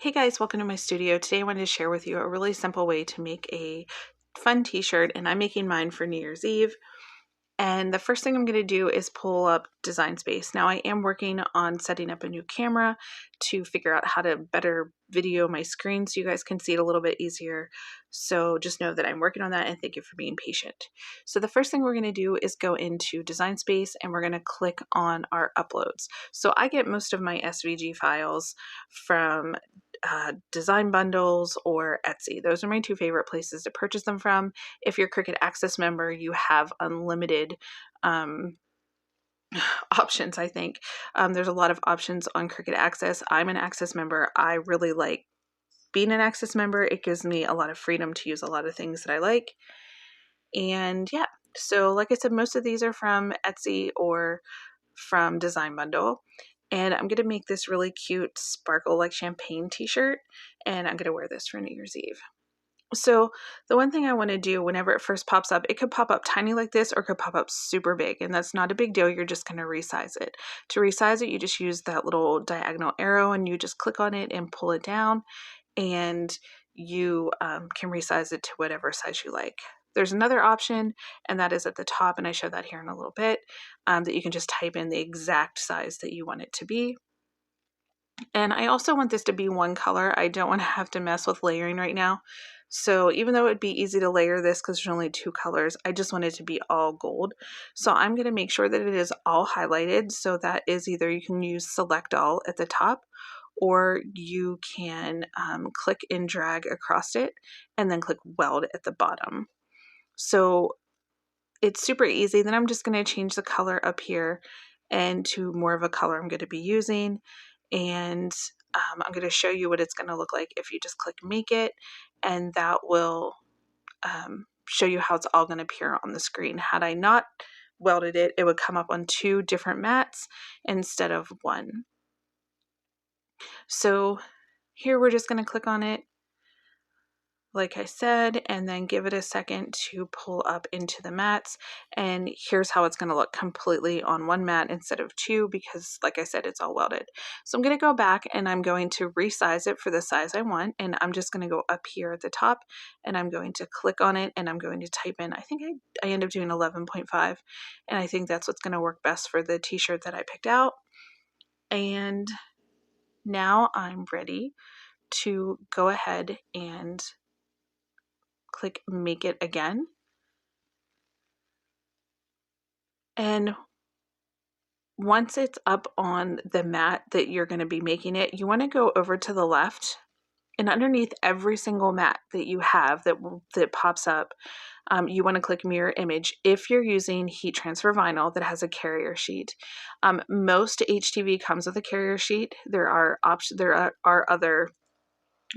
Hey guys, welcome to my studio. Today I wanted to share with you a really simple way to make a fun t-shirt, and I'm making mine for New Year's Eve. And the first thing I'm going to do is pull up Design Space. Now I am working on setting up a new camera to figure out how to better video my screen so you guys can see it a little bit easier. So just know that I'm working on that, and thank you for being patient. So the first thing we're going to do is go into Design Space and we're going to click on our uploads. So I get most of my SVG files from design bundles or Etsy. Those are my two favorite places to purchase them from. If you're a Cricut Access member, you have unlimited options, I think. There's a lot of options on Cricut Access. I'm an Access member. I really like being an Access member. It gives me a lot of freedom to use a lot of things that I like. And yeah, so like I said, most of these are from Etsy or from Design Bundle. And I'm going to make this really cute sparkle like champagne t-shirt, and I'm going to wear this for New Year's Eve. So the one thing I want to do whenever it first pops up, it could pop up tiny like this or it could pop up super big, and that's not a big deal. You're just going to resize it. To resize it, you just use that little diagonal arrow and you just click on it and pull it down, and you can resize it to whatever size you like. There's another option, and that is at the top, and I show that here in a little bit, that you can just type in the exact size that you want it to be. And I also want this to be one color. I don't want to have to mess with layering right now. So even though it'd be easy to layer this because there's only two colors, I just want it to be all gold. So I'm going to make sure that it is all highlighted. So that is either you can use select all at the top, or you can click and drag across it and then click weld at the bottom. So it's super easy. Then I'm just going to change the color up here and to more of a color I'm going to be using. And I'm going to show you what it's going to look like if you just click make it, and that will show you how it's all going to appear on the screen. Had I not welded it, it would come up on two different mats instead of one. So here we're just going to click on it, like I said, and then give it a second to pull up into the mats. And here's how it's going to look completely on one mat instead of two, because like I said, it's all welded. So I'm going to go back and I'm going to resize it for the size I want. And I'm just going to go up here at the top and I'm going to click on it and I'm going to type in, I think I end up doing 11.5. And I think that's what's going to work best for the t-shirt that I picked out. And now I'm ready to go ahead and click make it again. And once it's up on the mat that you're going to be making it, you want to go over to the left, and underneath every single mat that you have that pops up, you want to click mirror image if you're using heat transfer vinyl that has a carrier sheet. Most HTV comes with a carrier sheet. There are other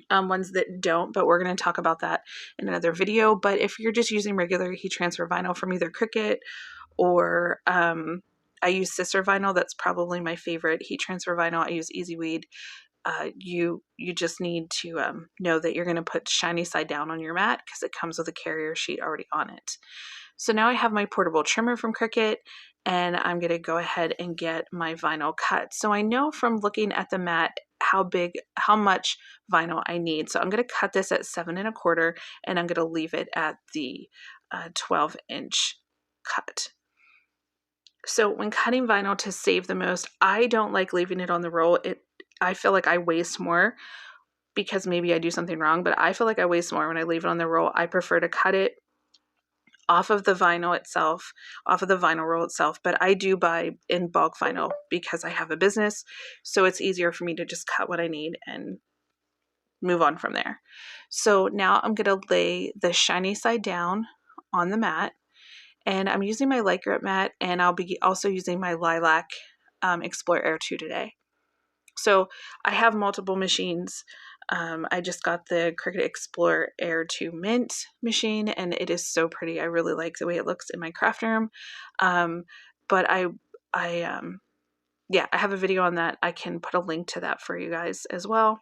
ones that don't, but we're going to talk about that in another video. But if you're just using regular heat transfer vinyl from either Cricut or I use Sister Vinyl, that's probably my favorite heat transfer vinyl. I use Easy Weed. You just need to know that you're going to put shiny side down on your mat because it comes with a carrier sheet already on it. So now I have my portable trimmer from Cricut, and I'm going to go ahead and get my vinyl cut. So I know from looking at the mat how much vinyl I need. So I'm going to cut this at 7 1/4, and I'm going to leave it at the 12-inch cut. So when cutting vinyl to save the most, I don't like leaving it on the roll. I feel like I waste more because maybe I do something wrong, but I feel like I waste more when I leave it on the roll. I prefer to cut it off of the vinyl itself, off of the vinyl roll itself, but I do buy in bulk vinyl because I have a business, so it's easier for me to just cut what I need and move on from there. So now I'm going to lay the shiny side down on the mat, and I'm using my light grip mat, and I'll be also using my Lilac Explorer Air 2 today. So I have multiple machines. I just got the Cricut Explorer Air 2 Mint machine, and it is so pretty. I really like the way it looks in my craft room. But I have a video on that. I can put a link to that for you guys as well.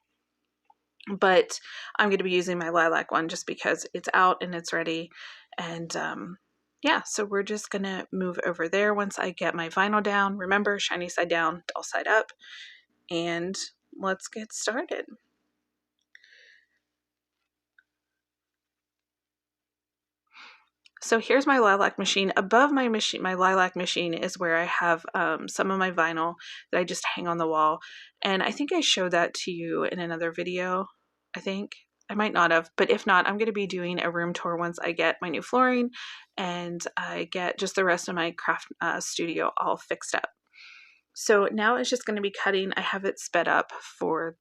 But I'm going to be using my Lilac one just because it's out and it's ready. And so we're just going to move over there once I get my vinyl down. Remember, shiny side down, dull side up. And let's get started. So here's my lilac machine. Above my machine, my lilac machine is where I have some of my vinyl that I just hang on the wall. And I think I showed that to you in another video. I think I might not have, but if not, I'm going to be doing a room tour once I get my new flooring and I get just the rest of my craft studio all fixed up. So now it's just going to be cutting. I have it sped up for,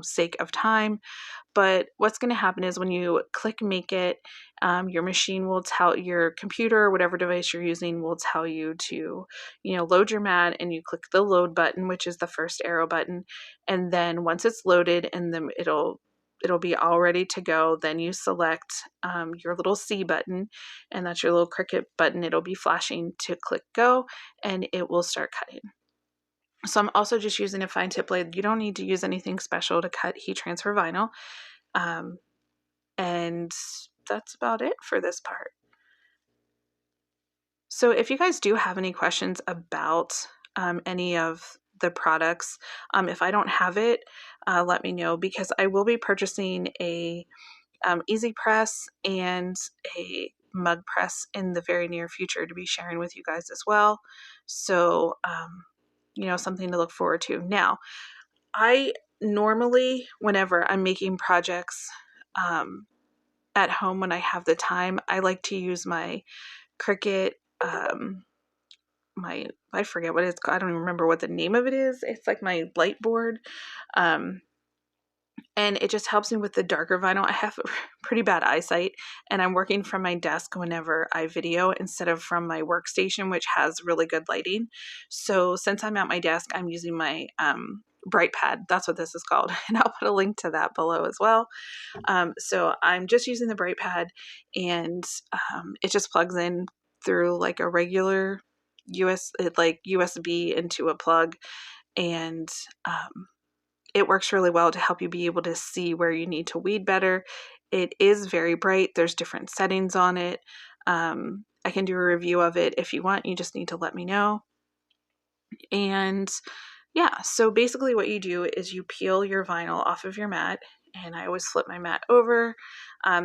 sake of time. But what's going to happen is when you click make it, your machine will tell your computer or whatever device you're using will tell you to, load your mat, and you click the load button, which is the first arrow button. And then once it's loaded and then it'll be all ready to go. Then you select your little C button, and that's your little Cricut button. It'll be flashing to click go, and it will start cutting. So I'm also just using a fine tip blade. You don't need to use anything special to cut heat transfer vinyl. And that's about it for this part. So if you guys do have any questions about any of the products, if I don't have it, let me know, because I will be purchasing a easy press and a mug press in the very near future to be sharing with you guys as well. So, something to look forward to. Now, I normally, whenever I'm making projects at home when I have the time, I like to use my Cricut, I forget what it's called. I don't even remember what the name of it is. It's like my light board. And it just helps me with the darker vinyl. I have pretty bad eyesight, and I'm working from my desk whenever I video instead of from my workstation, which has really good lighting. So since I'm at my desk, I'm using my Bright Pad. That's what this is called. And I'll put a link to that below as well. So I'm just using the Bright Pad, and it just plugs in through like a regular USB into a plug, and it works really well to help you be able to see where you need to weed better. It is very bright. There's different settings on it. I can do a review of it if you want. You just need to let me know. And yeah, so basically what you do is you peel your vinyl off of your mat, and I always flip my mat over.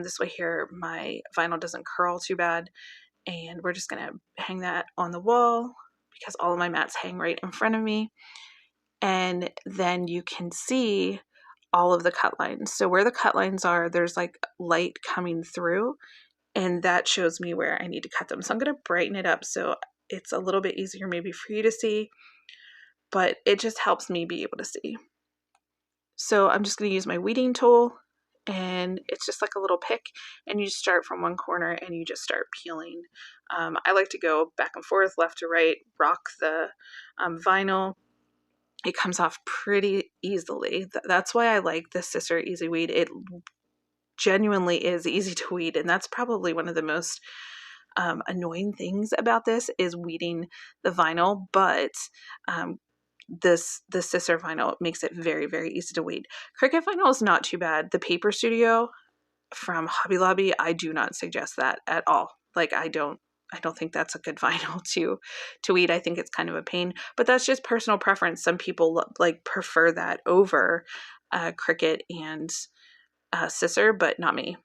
This way here, my vinyl doesn't curl too bad. And we're just going to hang that on the wall because all of my mats hang right in front of me. And then you can see all of the cut lines. So where the cut lines are, there's like light coming through, and that shows me where I need to cut them. So I'm going to brighten it up so it's a little bit easier maybe for you to see, but it just helps me be able to see. So I'm just going to use my weeding tool, and it's just like a little pick, and you just start from one corner and you just start peeling. I like to go back and forth, left to right, rock the vinyl. It comes off pretty easily. That's why I like the Scissor Easy Weed. It genuinely is easy to weed, and that's probably one of the most annoying things about this is weeding the vinyl, but the Scissor vinyl makes it very, very easy to weed. Cricut vinyl is not too bad. The Paper Studio from Hobby Lobby, I do not suggest that at all. Like I don't think that's a good vinyl to weed. I think it's kind of a pain, but that's just personal preference. Some people like prefer that over Cricut and Scissor, but not me.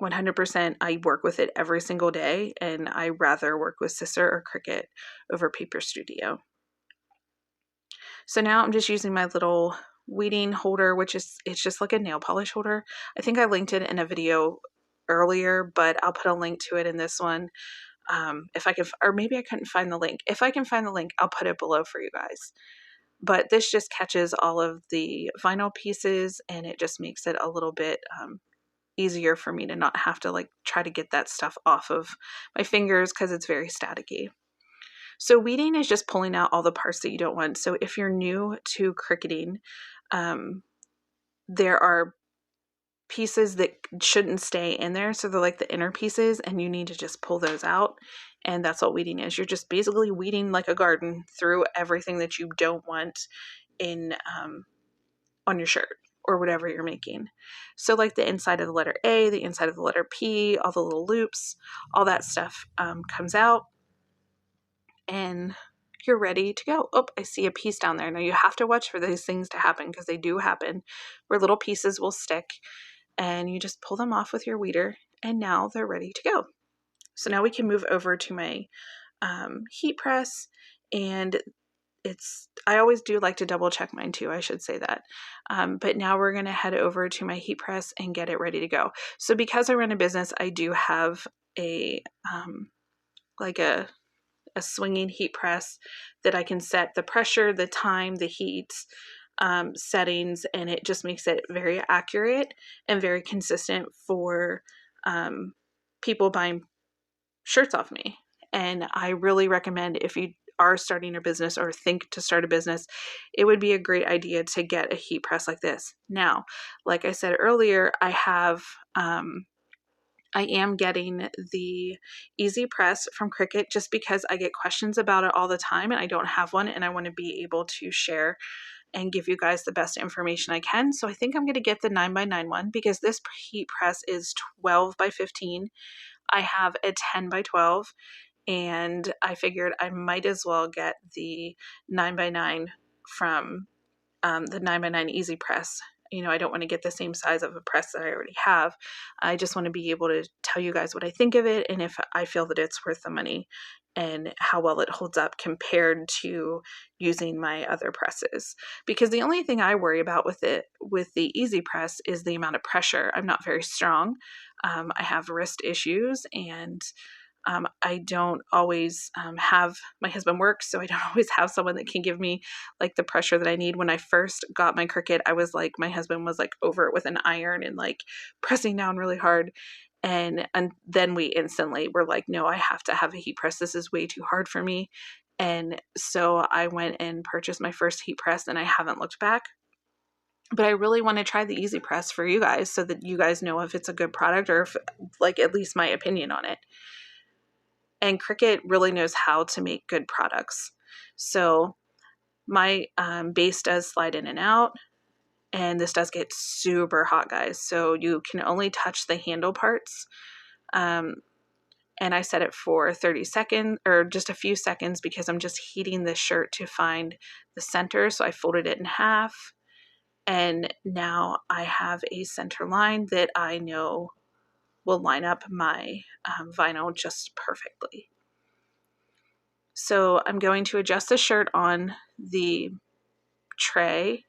100%. I work with it every single day, and I rather work with Scissor or Cricut over Paper Studio. So now I'm just using my little weeding holder, it's just like a nail polish holder. I think I linked it in a video earlier, but I'll put a link to it in this one. If I could, or maybe I couldn't find the link. If I can find the link, I'll put it below for you guys. But this just catches all of the vinyl pieces, and it just makes it a little bit easier for me to not have to like try to get that stuff off of my fingers because it's very staticky. So weeding is just pulling out all the parts that you don't want. So if you're new to cricketing, there are pieces that shouldn't stay in there. So they're like the inner pieces, and you need to just pull those out. And that's what weeding is. You're just basically weeding like a garden through everything that you don't want in on your shirt or whatever you're making. So like the inside of the letter A, the inside of the letter P, all the little loops, all that stuff comes out, and you're ready to go. Oh, I see a piece down there. Now you have to watch for these things to happen because they do happen, where little pieces will stick, and you just pull them off with your weeder, and now they're ready to go. So now we can move over to my heat press, and I always do like to double check mine too, I should say that. But now we're going to head over to my heat press and get it ready to go. So because I run a business, I do have a like a swinging heat press that I can set the pressure, the time, the heat settings, and it just makes it very accurate and very consistent for people buying shirts off me. And I really recommend, if you are starting your business or think to start a business, it would be a great idea to get a heat press like this. Now, like I said earlier, I am getting the Easy Press from Cricut just because I get questions about it all the time and I don't have one, and I want to be able to share and give you guys the best information I can. So I think I'm going to get the 9x9 one because this heat press is 12x15. I have a 10x12, and I figured I might as well get the 9x9 from the 9x9 Easy Press. You know, I don't want to get the same size of a press that I already have. I just want to be able to tell you guys what I think of it and if I feel that it's worth the money and how well it holds up compared to using my other presses. Because the only thing I worry about with the Easy Press is the amount of pressure. I'm not very strong. I have wrist issues, and I don't always have, my husband works, so I don't always have someone that can give me like the pressure that I need. When I first got my Cricut, I was like, my husband was like over it with an iron and like pressing down really hard. And then we instantly were like, no, I have to have a heat press. This is way too hard for me. And so I went and purchased my first heat press, and I haven't looked back. But I really want to try the Easy Press for you guys so that you guys know if it's a good product or if, like, at least my opinion on it. And Cricut really knows how to make good products. So my base does slide in and out, and this does get super hot, guys. So you can only touch the handle parts. And I set it for 30 seconds or just a few seconds because I'm just heating this shirt to find the center. So I folded it in half, and now I have a center line that I know will line up my vinyl just perfectly. So I'm going to adjust the shirt on the tray,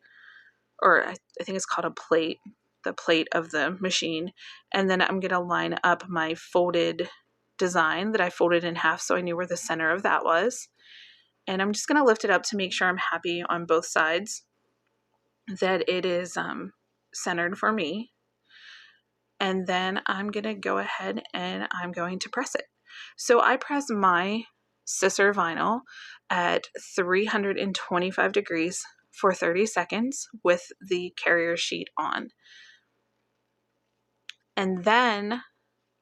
or I think it's called a plate, the plate of the machine. And then I'm going to line up my folded design that I folded in half so I knew where the center of that was. And I'm just going to lift it up to make sure I'm happy on both sides, that it is centered for me. And then I'm going to go ahead and I'm going to press it. So I press my scissor vinyl at 325 degrees for 30 seconds with the carrier sheet on. And then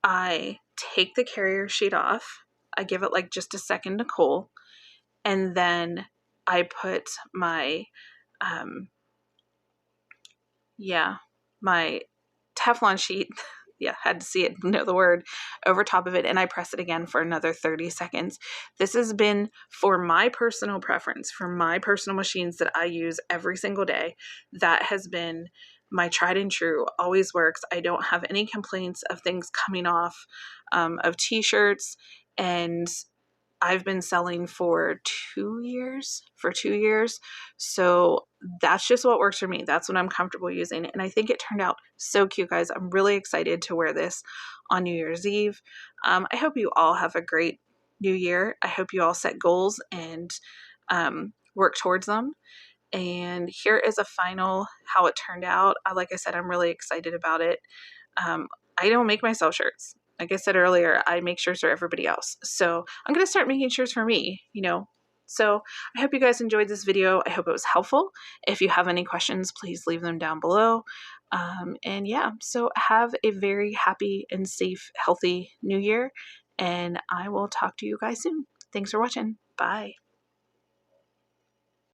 I take the carrier sheet off. I give it like just a second to cool. And then I put my, my Teflon sheet, had to see it, know the word, over top of it, and I press it again for another 30 seconds. This has been, for my personal preference, for my personal machines that I use every single day, that has been my tried and true, always works. I don't have any complaints of things coming off of t-shirts, and I've been selling for 2 years, So that's just what works for me. That's what I'm comfortable using. And I think it turned out so cute, guys. I'm really excited to wear this on New Year's Eve. I hope you all have a great new year. I hope you all set goals and work towards them. And here is a final how it turned out. Like I said, I'm really excited about it. I don't make myself shirts. Like I said earlier, I make shirts for everybody else. So I'm going to start making shirts for me, So I hope you guys enjoyed this video. I hope it was helpful. If you have any questions, please leave them down below. So have a very happy and safe, healthy new year. And I will talk to you guys soon. Thanks for watching. Bye.